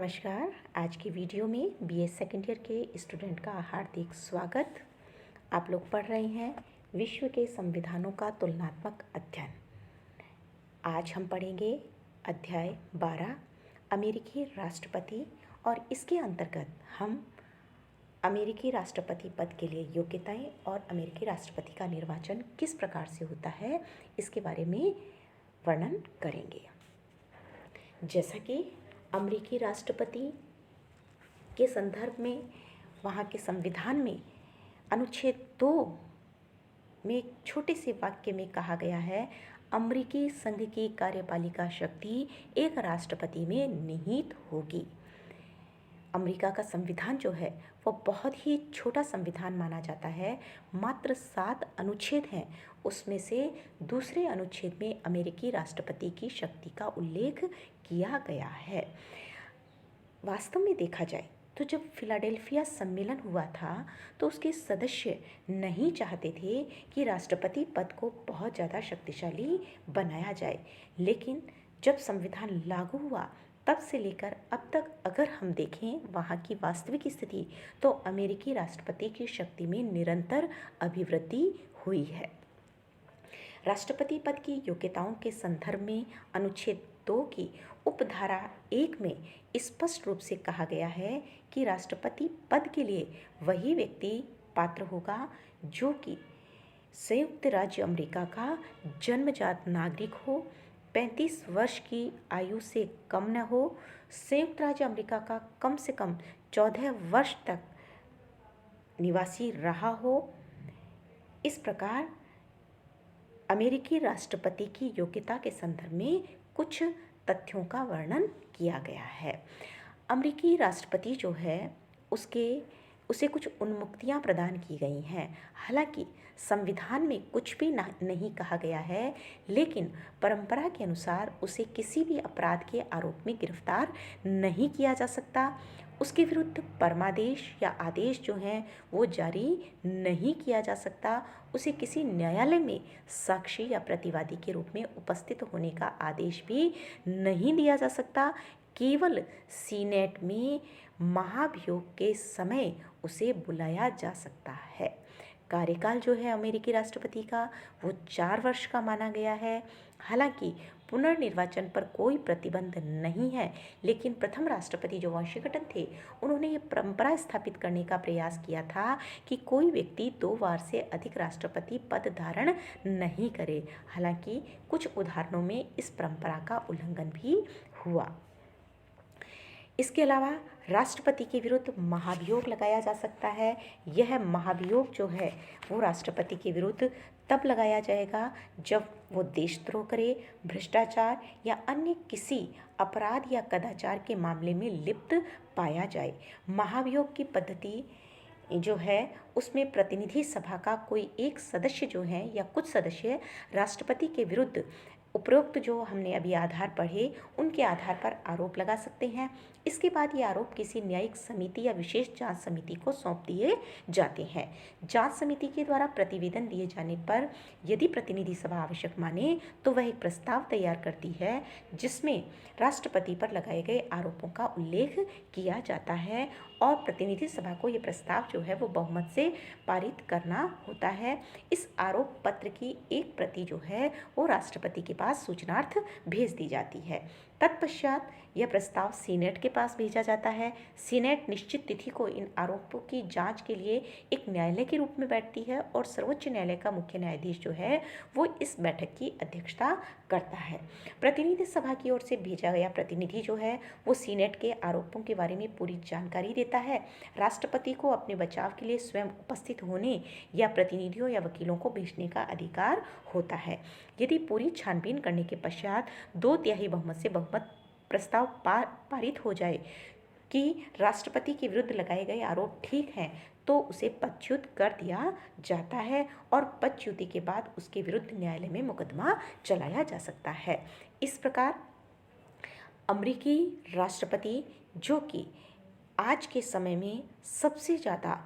नमस्कार। आज की वीडियो में बीए सेकेंड ईयर के स्टूडेंट का हार्दिक स्वागत। आप लोग पढ़ रहे हैं विश्व के संविधानों का तुलनात्मक अध्ययन। आज हम पढ़ेंगे अध्याय 12 अमेरिकी राष्ट्रपति और इसके अंतर्गत हम अमेरिकी राष्ट्रपति पद के लिए योग्यताएं और अमेरिकी राष्ट्रपति का निर्वाचन किस प्रकार से होता है इसके बारे में वर्णन करेंगे। जैसा कि अमेरिकी राष्ट्रपति के संदर्भ में वहाँ के संविधान में अनुच्छेद 2 में एक छोटे से वाक्य में कहा गया है, अमेरिकी संघ की कार्यपालिका शक्ति एक राष्ट्रपति में निहित होगी। अमेरिका का संविधान जो है वो बहुत ही छोटा संविधान माना जाता है। मात्र 7 अनुच्छेद हैं। उसमें से दूसरे अनुच्छेद में अमेरिकी राष्ट्रपति की शक्ति का उल्लेख किया गया है। वास्तव में देखा जाए तो जब फिलाडेल्फिया सम्मेलन हुआ था तो उसके सदस्य नहीं चाहते थे कि राष्ट्रपति पद को बहुत ज़्यादा शक्तिशाली बनाया जाए, लेकिन जब संविधान लागू हुआ तब से लेकर अब तक अगर हम देखें वहाँ की वास्तविक स्थिति तो अमेरिकी राष्ट्रपति की शक्ति में निरंतर अभिवृद्धि हुई है। राष्ट्रपति पद की योग्यताओं के संदर्भ में अनुच्छेद 2 की उपधारा 1 में स्पष्ट रूप से कहा गया है कि राष्ट्रपति पद के लिए वही व्यक्ति पात्र होगा जो कि संयुक्त राज्य अमेरिका का जन्मजात नागरिक हो, 35 वर्ष की आयु से कम न हो, संयुक्त राज्य अमेरिका का कम से कम 14 वर्ष तक निवासी रहा हो। इस प्रकार अमेरिकी राष्ट्रपति की योग्यता के संदर्भ में कुछ तथ्यों का वर्णन किया गया है। अमेरिकी राष्ट्रपति जो है उसे कुछ उन्मुक्तियां प्रदान की गई हैं। हालांकि संविधान में कुछ भी नहीं कहा गया है, लेकिन परंपरा के अनुसार उसे किसी भी अपराध के आरोप में गिरफ्तार नहीं किया जा सकता। उसके विरुद्ध परमादेश या आदेश जो हैं वो जारी नहीं किया जा सकता। उसे किसी न्यायालय में साक्षी या प्रतिवादी के रूप में उपस्थित होने का आदेश भी नहीं दिया जा सकता। केवल सीनेट में महाभियोग के समय उसे बुलाया जा सकता है। कार्यकाल जो है अमेरिकी राष्ट्रपति का वो 4 वर्ष का माना गया है। हालांकि पुनर्निर्वाचन पर कोई प्रतिबंध नहीं है, लेकिन प्रथम राष्ट्रपति जो वाशिंगटन थे उन्होंने ये परंपरा स्थापित करने का प्रयास किया था कि कोई व्यक्ति 2 बार से अधिक राष्ट्रपति पद धारण नहीं करे। हालांकि कुछ उदाहरणों में इस परंपरा का उल्लंघन भी हुआ। इसके अलावा राष्ट्रपति के विरुद्ध महाभियोग लगाया जा सकता है। यह महाभियोग जो है वो राष्ट्रपति के विरुद्ध तब लगाया जाएगा जब वो देशद्रोह करे, भ्रष्टाचार या अन्य किसी अपराध या कदाचार के मामले में लिप्त पाया जाए। महाभियोग की पद्धति जो है उसमें प्रतिनिधि सभा का कोई एक सदस्य जो है या कुछ सदस्य राष्ट्रपति के विरुद्ध उपरोक्त जो हमने अभी आधार पढ़े उनके आधार पर आरोप लगा सकते हैं। इसके बाद ये आरोप किसी न्यायिक समिति या विशेष जांच समिति को सौंप दिए जाते हैं। जांच समिति के द्वारा प्रतिवेदन दिए जाने पर यदि प्रतिनिधि सभा आवश्यक माने तो वह एक प्रस्ताव तैयार करती है जिसमें राष्ट्रपति पर लगाए गए आरोपों का उल्लेख किया जाता है और प्रतिनिधि सभा को ये प्रस्ताव जो है वो बहुमत से पारित करना होता है। इस आरोप पत्र की एक प्रति जो है वो राष्ट्रपति के पास सूचनार्थ भेज दी जाती है। तत्पश्चात यह प्रस्ताव सीनेट के पास भेजा जाता है। सीनेट निश्चित तिथि को इन आरोपों की जांच के लिए एक न्यायालय के रूप में बैठती है और सर्वोच्च न्यायालय का मुख्य न्यायाधीश जो है वो इस बैठक की अध्यक्षता करता है। प्रतिनिधि सभा की ओर से भेजा गया प्रतिनिधि जो है वो सीनेट के आरोपों के बारे में पूरी जानकारी देता है। राष्ट्रपति को अपने बचाव के लिए स्वयं उपस्थित होने या प्रतिनिधियों या वकीलों को भेजने का अधिकार होता है। यदि पूरी छानबीन करने के पश्चात 2/3 बहुमत से बहुमत प्रस्ताव पारित हो जाए कि राष्ट्रपति के विरुद्ध लगाए गए आरोप ठीक हैं तो उसे पदच्युत कर दिया जाता है और पदच्युति के बाद उसके विरुद्ध न्यायालय में मुकदमा चलाया जा सकता है। इस प्रकार अमेरिकी राष्ट्रपति जो कि आज के समय में सबसे ज़्यादा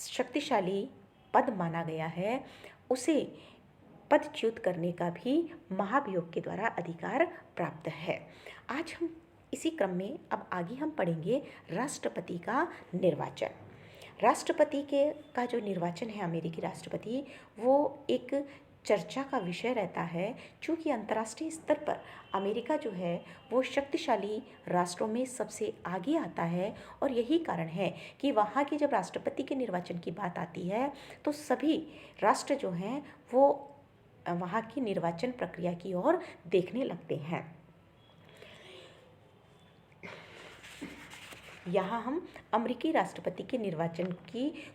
शक्तिशाली पद माना गया है उसे पदच्युत करने का भी महाभियोग के द्वारा अधिकार प्राप्त है। आज हम इसी क्रम में अब आगे हम पढ़ेंगे राष्ट्रपति का निर्वाचन। राष्ट्रपति के का जो निर्वाचन है, अमेरिकी राष्ट्रपति, वो एक चर्चा का विषय रहता है, क्योंकि अंतर्राष्ट्रीय स्तर पर अमेरिका जो है वो शक्तिशाली राष्ट्रों में सबसे आगे आता है। और यही कारण है कि वहाँ के जब राष्ट्रपति के निर्वाचन की बात आती है तो सभी राष्ट्र जो हैं वो वहाँ की निर्वाचन प्रक्रिया की ओर देखने लगते हैं। यहाँ हम अमेरिकी राष्ट्रपति के निर्वाचन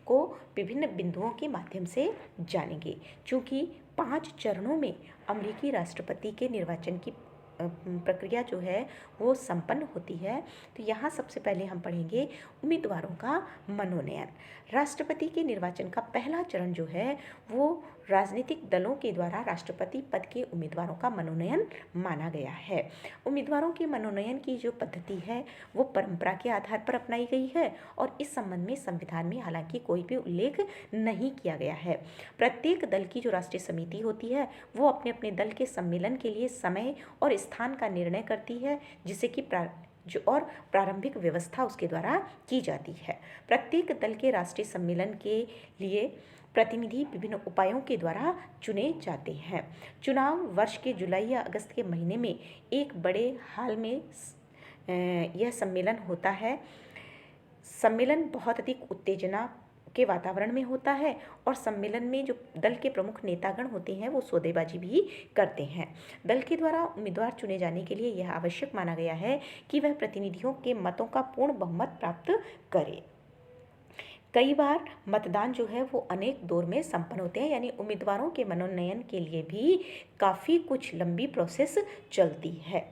को विभिन्न बिंदुओं के माध्यम से जानेंगे। चूँकि 5 चरणों में अमेरिकी राष्ट्रपति के निर्वाचन की प्रक्रिया जो है वो संपन्न होती है, तो यहाँ सबसे पहले हम पढ़ेंगे उम्मीदवारों का मनोनयन। राष्ट्रपति के निर्वाचन का पहला चरण जो है वो राजनीतिक दलों के द्वारा राष्ट्रपति पद के उम्मीदवारों का मनोनयन माना गया है। उम्मीदवारों के मनोनयन की जो पद्धति है वो परंपरा के आधार पर अपनाई गई है और इस संबंध में संविधान में हालांकि कोई भी उल्लेख नहीं किया गया है। प्रत्येक दल की जो राष्ट्रीय समिति होती है वो अपने अपने दल के सम्मेलन के लिए समय और स्थान का निर्णय करती है, जिसे कि प्रारंभिक व्यवस्था उसके द्वारा की जाती है। प्रत्येक दल के राष्ट्रीय सम्मेलन के लिए प्रतिनिधि विभिन्न उपायों के द्वारा चुने जाते हैं। चुनाव वर्ष के जुलाई या अगस्त के महीने में एक बड़े हाल में यह सम्मेलन होता है। सम्मेलन बहुत अधिक उत्तेजना के वातावरण में होता है और सम्मेलन में जो दल के प्रमुख नेतागण होते हैं वो सौदेबाजी भी करते हैं। दल के द्वारा उम्मीदवार चुने जाने के लिए यह आवश्यक माना गया है कि वह प्रतिनिधियों के मतों का पूर्ण बहुमत प्राप्त करे। कई बार मतदान जो है वो अनेक दौर में संपन्न होते हैं, यानी उम्मीदवारों के मनोनयन के लिए भी काफ़ी कुछ लंबी प्रोसेस चलती है।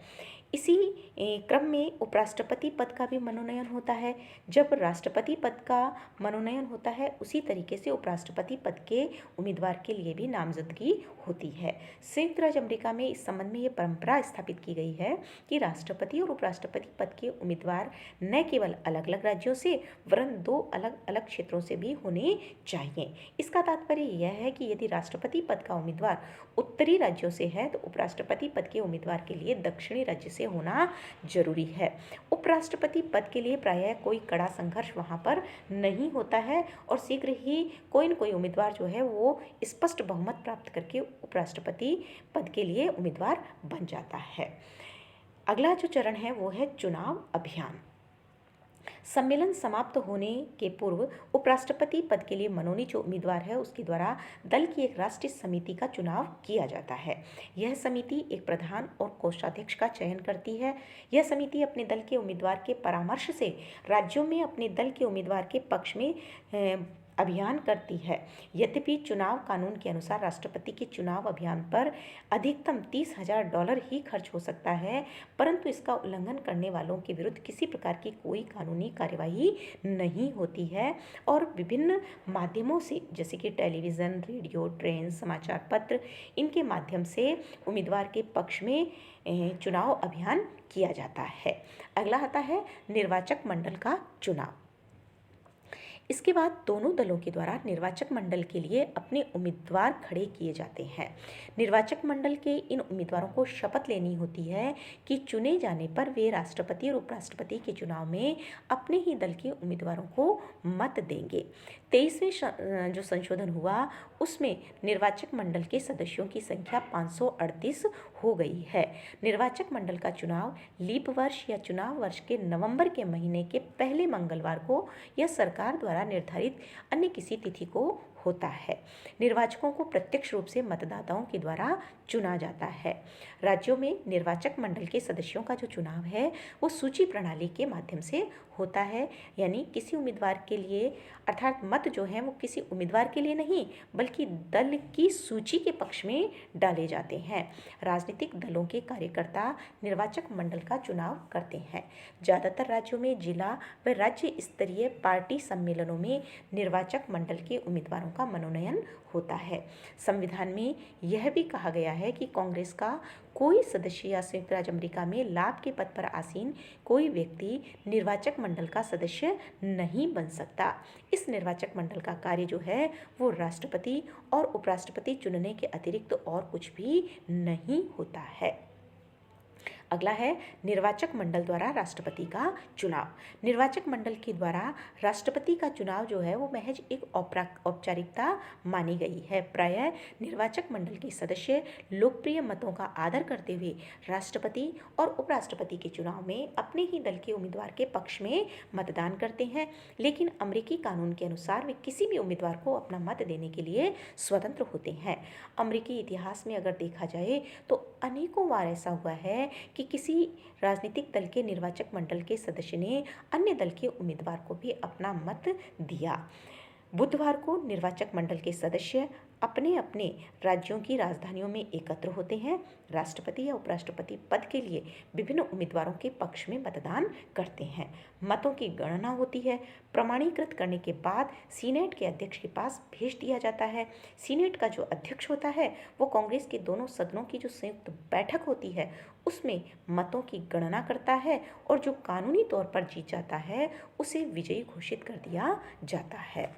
इसी क्रम में उपराष्ट्रपति पद का भी मनोनयन होता है। जब राष्ट्रपति पद का मनोनयन होता है उसी तरीके से उपराष्ट्रपति पद के उम्मीदवार के लिए भी नामजदगी होती है। संयुक्त राज्य अमेरिका में इस संबंध में ये परंपरा स्थापित की गई है कि राष्ट्रपति और उपराष्ट्रपति पद के उम्मीदवार न केवल अलग अलग राज्यों से वरन 2 अलग अलग क्षेत्रों से भी होने चाहिए। इसका तात्पर्य यह है कि यदि राष्ट्रपति पद का उम्मीदवार उत्तरी राज्यों से है तो उपराष्ट्रपति पद के उम्मीदवार के लिए दक्षिणी राज्य से होना जरूरी है। उपराष्ट्रपति पद के लिए प्रायः कोई कड़ा संघर्ष वहां पर नहीं होता है और शीघ्र ही कोई न कोई उम्मीदवार जो है वो स्पष्ट बहुमत प्राप्त करके उपराष्ट्रपति पद के लिए उम्मीदवार बन जाता है। अगला जो चरण है वो है चुनाव अभियान। सम्मेलन समाप्त होने के पूर्व उपराष्ट्रपति पद के लिए मनोनीत जो उम्मीदवार है उसके द्वारा दल की एक राष्ट्रीय समिति का चुनाव किया जाता है। यह समिति एक प्रधान और कोषाध्यक्ष का चयन करती है। यह समिति अपने दल के उम्मीदवार के परामर्श से राज्यों में अपने दल के उम्मीदवार के पक्ष में अभियान करती है। यद्यपि चुनाव कानून के अनुसार राष्ट्रपति के चुनाव अभियान पर अधिकतम $30,000 ही खर्च हो सकता है, परंतु इसका उल्लंघन करने वालों के विरुद्ध किसी प्रकार की कोई कानूनी कार्यवाही नहीं होती है और विभिन्न माध्यमों से जैसे कि टेलीविज़न, रेडियो, ट्रेन, समाचार पत्र, इनके माध्यम से उम्मीदवार के पक्ष में चुनाव अभियान किया जाता है। अगला आता है निर्वाचक मंडल का चुनाव। इसके बाद दोनों दलों के द्वारा निर्वाचक मंडल के लिए अपने उम्मीदवार खड़े किए जाते हैं। निर्वाचक मंडल के इन उम्मीदवारों को शपथ लेनी होती है कि चुने जाने पर वे राष्ट्रपति और उपराष्ट्रपति के चुनाव में अपने ही दल के उम्मीदवारों को मत देंगे। 23वें जो संशोधन हुआ उसमें निर्वाचक मंडल के सदस्यों की संख्या 538 हो गई है। निर्वाचक मंडल का चुनाव लीप वर्ष या चुनाव वर्ष के नवंबर के महीने के पहले मंगलवार को या सरकार द्वारा निर्धारित अन्य किसी तिथि को होता है। निर्वाचकों को प्रत्यक्ष रूप से मतदाताओं के द्वारा चुना जाता है। राज्यों में निर्वाचक मंडल के सदस्यों का जो चुनाव है वो सूची प्रणाली के माध्यम से होता है, यानी किसी उम्मीदवार के लिए अर्थात मत जो है वो किसी उम्मीदवार के लिए नहीं बल्कि दल की सूची के पक्ष में डाले जाते हैं। राजनीतिक दलों के कार्यकर्ता निर्वाचक मंडल का चुनाव करते हैं। ज़्यादातर राज्यों में जिला व राज्य स्तरीय पार्टी सम्मेलनों में निर्वाचक मंडल के उम्मीदवारों का मनोनयन होता है। संविधान में यह भी कहा गया है कि कांग्रेस का कोई सदस्य या संयुक्त राज्य अमेरिका में लाभ के पद पर आसीन कोई व्यक्ति निर्वाचक मंडल का सदस्य नहीं बन सकता। इस निर्वाचक मंडल का कार्य जो है वो राष्ट्रपति और उपराष्ट्रपति चुनने के अतिरिक्त और कुछ भी नहीं होता है। अगला है निर्वाचक मंडल द्वारा राष्ट्रपति का चुनाव। निर्वाचक मंडल के द्वारा राष्ट्रपति का चुनाव जो है वो महज एक औपचारिकता मानी गई है। प्रायः निर्वाचक मंडल के सदस्य लोकप्रिय मतों का आदर करते हुए राष्ट्रपति और उपराष्ट्रपति के चुनाव में अपने ही दल के उम्मीदवार के पक्ष में मतदान करते हैं, लेकिन अमेरिकी कानून के अनुसार वे किसी भी उम्मीदवार को अपना मत देने के लिए स्वतंत्र होते हैं। अमेरिकी इतिहास में अगर देखा जाए तो अनेकों बार ऐसा हुआ है कि किसी राजनीतिक दल के निर्वाचक मंडल के सदस्य ने अन्य दल के उम्मीदवार को भी अपना मत दिया। बुधवार को निर्वाचक मंडल के सदस्य अपने अपने राज्यों की राजधानियों में एकत्र होते हैं। राष्ट्रपति या उपराष्ट्रपति पद के लिए विभिन्न उम्मीदवारों के पक्ष में मतदान करते हैं। मतों की गणना होती है। प्रमाणीकृत करने के बाद सीनेट के अध्यक्ष के पास भेज दिया जाता है। सीनेट का जो अध्यक्ष होता है वो कांग्रेस के दोनों सदनों की जो संयुक्त बैठक होती है उसमें मतों की गणना करता है और जो कानूनी तौर पर जीत जाता है उसे विजयी घोषित कर दिया जाता है।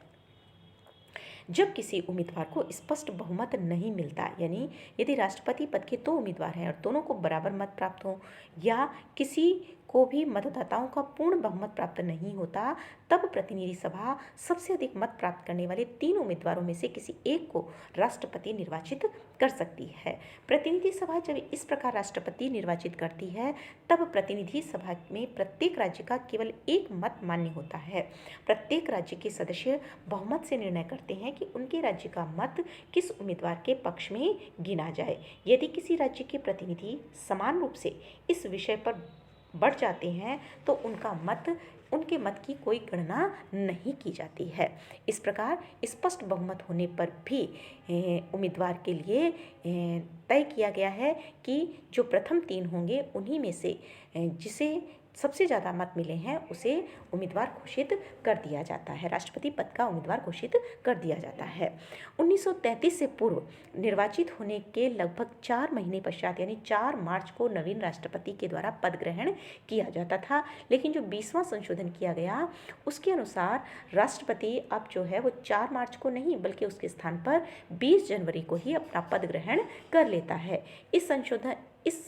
जब किसी उम्मीदवार को स्पष्ट बहुमत नहीं मिलता, यानी यदि राष्ट्रपति पद के 2 उम्मीदवार हैं और दोनों को बराबर मत प्राप्त हो या किसी को भी मतदाताओं का पूर्ण बहुमत प्राप्त नहीं होता, तब प्रतिनिधि सभा सबसे अधिक मत प्राप्त करने वाले 3 उम्मीदवारों में से किसी एक को राष्ट्रपति निर्वाचित कर सकती है। प्रतिनिधि सभा जब इस प्रकार राष्ट्रपति निर्वाचित करती है तब प्रतिनिधि सभा में प्रत्येक राज्य का केवल एक मत मान्य होता है। प्रत्येक राज्य के सदस्य बहुमत से निर्णय करते हैं कि उनके राज्य का मत किस उम्मीदवार के पक्ष में गिना जाए। यदि किसी राज्य के प्रतिनिधि समान रूप से इस विषय पर बढ़ जाते हैं तो उनके मत की कोई गणना नहीं की जाती है। इस प्रकार स्पष्ट बहुमत होने पर भी उम्मीदवार के लिए तय किया गया है कि जो प्रथम 3 होंगे उन्हीं में से जिसे सबसे ज़्यादा मत मिले हैं उसे उम्मीदवार घोषित कर दिया जाता है, राष्ट्रपति पद का उम्मीदवार घोषित कर दिया जाता है। 1933 से पूर्व निर्वाचित होने के लगभग 4 महीने पश्चात यानी 4 मार्च को नवीन राष्ट्रपति के द्वारा पद ग्रहण किया जाता था, लेकिन जो 20वां संशोधन किया गया उसके अनुसार राष्ट्रपति अब जो है वो 4 मार्च को नहीं बल्कि उसके स्थान पर 20 जनवरी को ही अपना पद ग्रहण कर लेता है। इस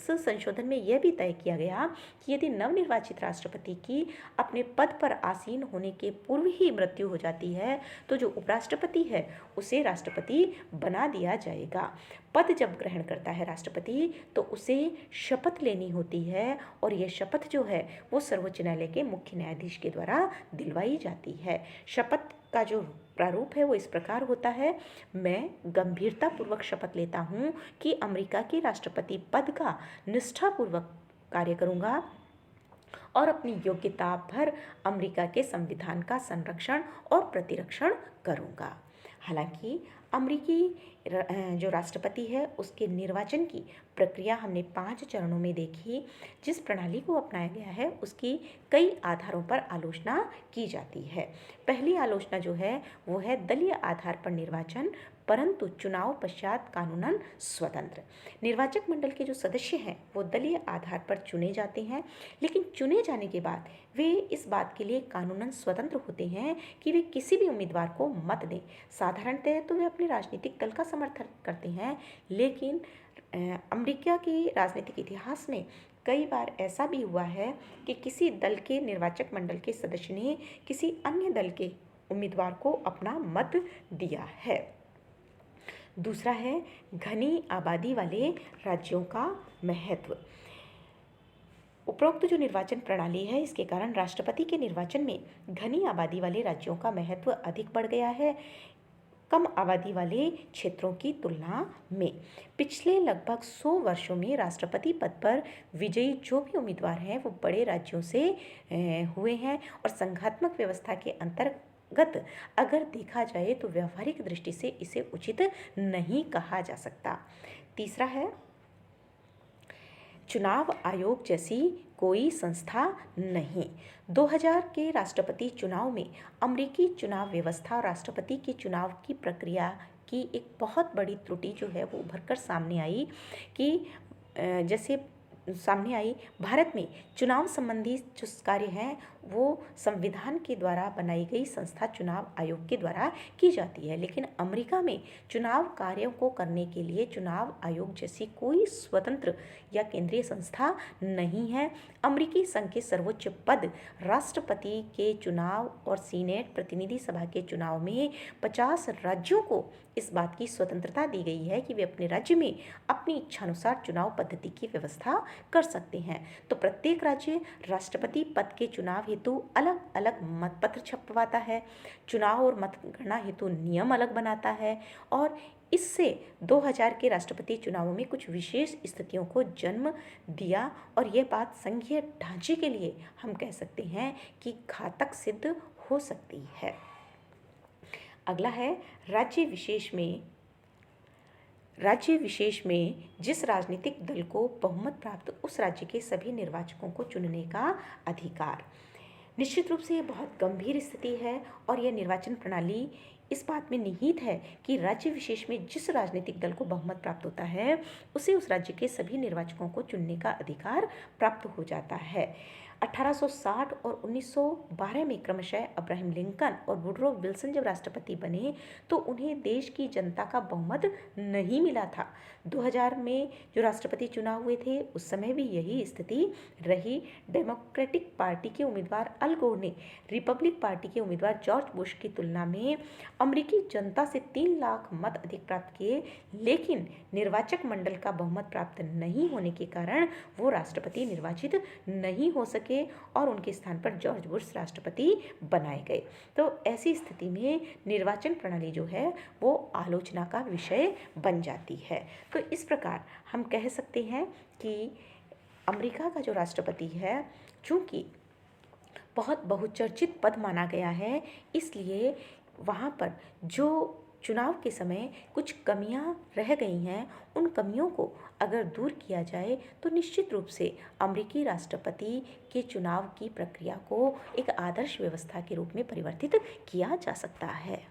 संशोधन में यह भी तय किया गया कि यदि नवनिर्वाचित राष्ट्रपति की अपने पद पर आसीन होने के पूर्व ही मृत्यु हो जाती है तो जो उपराष्ट्रपति है उसे राष्ट्रपति बना दिया जाएगा। पद जब ग्रहण करता है राष्ट्रपति तो उसे शपथ लेनी होती है और यह शपथ जो है वो सर्वोच्च न्यायालय के मुख्य न्यायाधीश के द्वारा दिलवाई जाती है। शपथ का जो प्रारूप है वो इस प्रकार होता है। मैं गंभीरतापूर्वक शपथ लेता हूँ कि अमेरिका के राष्ट्रपति पद का निष्ठापूर्वक कार्य करूँगा और अपनी योग्यता भर अमेरिका के संविधान का संरक्षण और प्रतिरक्षण करूँगा। हालांकि अमेरिकी जो राष्ट्रपति है उसके निर्वाचन की प्रक्रिया हमने 5 चरणों में देखी। जिस प्रणाली को अपनाया गया है उसकी कई आधारों पर आलोचना की जाती है। पहली आलोचना जो है वो है दलीय आधार पर निर्वाचन, परंतु चुनाव पश्चात कानूनन स्वतंत्र। निर्वाचक मंडल के जो सदस्य हैं वो दलीय आधार पर चुने जाते हैं, लेकिन चुने जाने के बाद वे इस बात के लिए कानूनन स्वतंत्र होते हैं कि वे किसी भी उम्मीदवार को मत दें। साधारणतः तो वे अपने राजनीतिक दल का समर्थन करते हैं, लेकिन अमेरिका के राजनीतिक इतिहास में कई बार ऐसा भी हुआ है कि किसी दल के निर्वाचक मंडल के सदस्य ने किसी अन्य दल के उम्मीदवार को अपना मत दिया है। दूसरा है घनी आबादी वाले राज्यों का महत्व। उपरोक्त जो निर्वाचन प्रणाली है इसके कारण राष्ट्रपति के निर्वाचन में घनी आबादी वाले राज्यों का महत्व अधिक बढ़ गया है कम आबादी वाले क्षेत्रों की तुलना में। पिछले लगभग 100 वर्षों में राष्ट्रपति पद पर विजयी जो भी उम्मीदवार हैं वो बड़े राज्यों से हुए हैं और संघात्मक व्यवस्था के अंतर्गत अगर देखा जाए तो व्यवहारिक दृष्टि से इसे उचित नहीं कहा जा सकता। तीसरा है चुनाव आयोग जैसी कोई संस्था नहीं। 2000 के राष्ट्रपति चुनाव में अमेरिकी चुनाव व्यवस्था और राष्ट्रपति के चुनाव की प्रक्रिया की एक बहुत बड़ी त्रुटि जो है वो उभरकर सामने आई कि भारत में चुनाव संबंधी जो कार्य हैं वो संविधान के द्वारा बनाई गई संस्था चुनाव आयोग के द्वारा की जाती है। लेकिन अमेरिका में चुनाव कार्यों को करने के लिए चुनाव आयोग जैसी कोई स्वतंत्र या केंद्रीय संस्था नहीं है। अमेरिकी संघ के सर्वोच्च पद राष्ट्रपति के चुनाव और सीनेट प्रतिनिधि सभा के चुनाव में 50 राज्यों को इस बात की स्वतंत्रता दी गई है कि वे अपने राज्य में अपनी इच्छानुसार चुनाव पद्धति की व्यवस्था कर सकते हैं। तो प्रत्येक राज्य राष्ट्रपति पद के चुनाव हेतु अलग अलग मतपत्र छपवाता है, चुनाव और मतगणना हेतु नियम अलग बनाता है और इससे 2000 के राष्ट्रपति चुनावों में कुछ विशेष स्थितियों को जन्म दिया और यह बात संघीय ढांचे के लिए हम कह सकते हैं कि घातक सिद्ध हो सकती है। अगला है राज्य विशेष में जिस राजनीतिक दल को बहुमत प्राप्त उस राज्य के सभी निर्वाचकों को चुनने का अधिकार। निश्चित रूप से ये बहुत गंभीर स्थिति है और यह निर्वाचन प्रणाली इस बात में निहित है कि राज्य विशेष में जिस राजनीतिक दल को बहुमत प्राप्त होता है उसे उस राज्य के सभी निर्वाचकों को चुनने का अधिकार प्राप्त हो जाता है। 1860 और 1912 में क्रमशः अब्राहम लिंकन और वुडरो विल्सन जब राष्ट्रपति बने तो उन्हें देश की जनता का बहुमत नहीं मिला था। 2000 में जो राष्ट्रपति चुनाव हुए थे उस समय भी यही स्थिति रही। डेमोक्रेटिक पार्टी के उम्मीदवार अल गोर ने रिपब्लिक पार्टी के उम्मीदवार जॉर्ज बुश की तुलना में अमेरिकी जनता से 3 लाख मत अधिक प्राप्त किए, लेकिन निर्वाचक मंडल का बहुमत प्राप्त नहीं होने के कारण वो राष्ट्रपति निर्वाचित नहीं हो सके और उनके स्थान पर जॉर्ज बुश राष्ट्रपति बनाए गए। तो ऐसी स्थिति में निर्वाचन प्रणाली जो है वो आलोचना का विषय बन जाती है। तो इस प्रकार हम कह सकते हैं कि अमेरिका का जो राष्ट्रपति है चूँकि बहुत बहुचर्चित पद माना गया है, इसलिए वहाँ पर जो चुनाव के समय कुछ कमियां रह गई हैं, उन कमियों को अगर दूर किया जाए तो निश्चित रूप से अमेरिकी राष्ट्रपति के चुनाव की प्रक्रिया को एक आदर्श व्यवस्था के रूप में परिवर्तित किया जा सकता है।